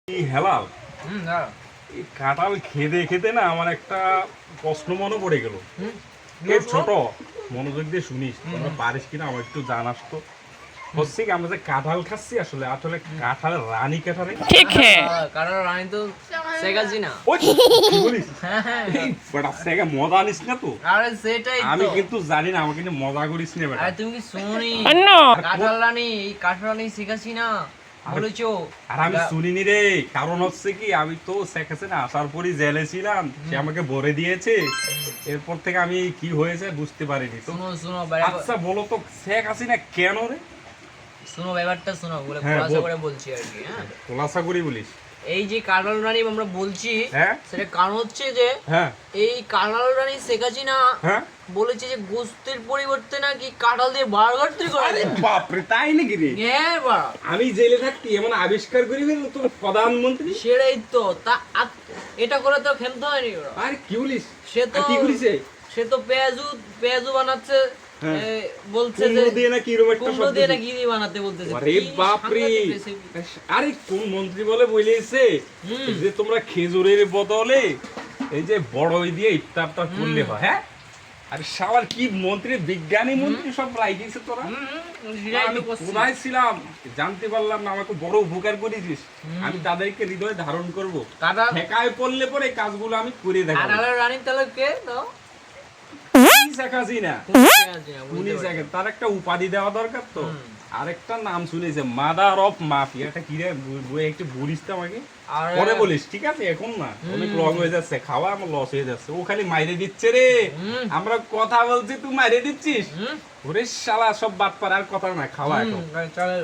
হেলাল এই কাঁঠাল খেতে খেতে না আমার একটা প্রশ্ন মনে পড়ে গেল। এই ছোট মনোযোগ দিয়ে শুনিস, তোমরা পারিস কিনা আমার একটু জানাস তো। হচ্ছে কি, আমরা যে কাঁঠাল খাচ্ছি আসলে আসলে কাঁঠালের রানী কাঁঠালে ঠিক হ্যাঁ কারণ রানী তো শেখ হাসিনা। ওই কি বলিস? এই বেটা সেকে মজা নিস না তো। আরে সেটাই আমি তো। কিন্তু জানি না, আমাকে নিয়ে মজা করিস না বেটা। আরে তুমি কি শুনি অন্য কাঁঠাল রানী, এই কাঁঠাল রানী শেখ হাসিনা বলেছো। আর আমি শুনিনি রে, কারণ হচ্ছে কি আমি তো শেখ হাসিনা আসার পরই জেলে ছিলাম, সে আমাকে ভরে দিয়েছে। এরপর থেকে আমি কি হয়েছে বুঝতে পারিনি তো। শুনো শুনো আচ্ছা বলো তো, শেখ হাসিনা কেন রে? শুনো ব্যাপারটা শুনো, বলে হ্যাঁ, খোলাসা বল। করে বলছি আর কি। হ্যাঁ, খোলাসা করি বলিস। এই যে কাঁঠাল রানী আমরা বলছি, হ্যাঁ সেটা কারণ হচ্ছে যে হ্যাঁ এই কাঁঠাল রানী শেখ হাসিনা হ্যাঁ। বলেছে যে গোস্তের পরিবর্তে নাকি কাঁঠাল দিয়ে বার্গার তৈরি করে আরে দেবে। বাপরে, তাই নাকি রে? হ্যাঁ বাড়া, আমি জেলে থাকতে এমন আবিষ্কার করি ফেলল তো প্রধানমন্ত্রী। সেটাই তো তা এটা করে তো খেলতে হয়নি ওরা। আরে কি বলিস? সে তো আর কি করিছে? সে তো পেঁয়াজু বানাচ্ছে, হ্যাঁ। বলছে যে কুমড়ো দিয়ে না কি এরকম একটা কুমড়ো শব্দ দিয়ে দিয়ে। নাকি বানাতে বলতেছে। আরে কি বাপরে, সাংঘাতিক recipe। আরে কোন মন্ত্রী বলে বলেছে যে তোমরা খেজুরের বদলে এই যে বড়ই দিয়ে ইফতারটা করলে হয়? হ্যাঁ, আরে শালার কি মন্ত্রী, বিজ্ঞানী মন্ত্রী সব রাইতেছে তোরা। সেটাই আমি তো করছি। কোথায় ছিলাম জানতে পারলাম না, আমাকে বড় উপকার করেছিস। আমি তাদেরকে হৃদয়ে ধারণ করবো, কাঁঠাল ঠেকায় পড়লে পরে এই কাজগুলো আমি করে দেখাবো। কাঁঠালের রানী তাহলে কে তো? শেখ হাসিনা উনি শেখ, তার একটা উপাধি দেওয়া দরকার তো। আরেকটা নাম শুনেছে, মাদার অফ মাফিয়া। এটা কি রে, একটু বলিস তো আমাকে, আরে পরে বলিস ঠিক আছে? এখন না, অনেক লং হয়ে যাচ্ছে, খাওয়া আমার লস হয়ে যাচ্ছে। ও খালি মাইরে দিচ্ছে রে, আমরা কথা বলছি তুই মাইরে দিচ্ছিস। ওরে শালা সব বাদ পার, আর কথা না, খাওয়া এখন। চলে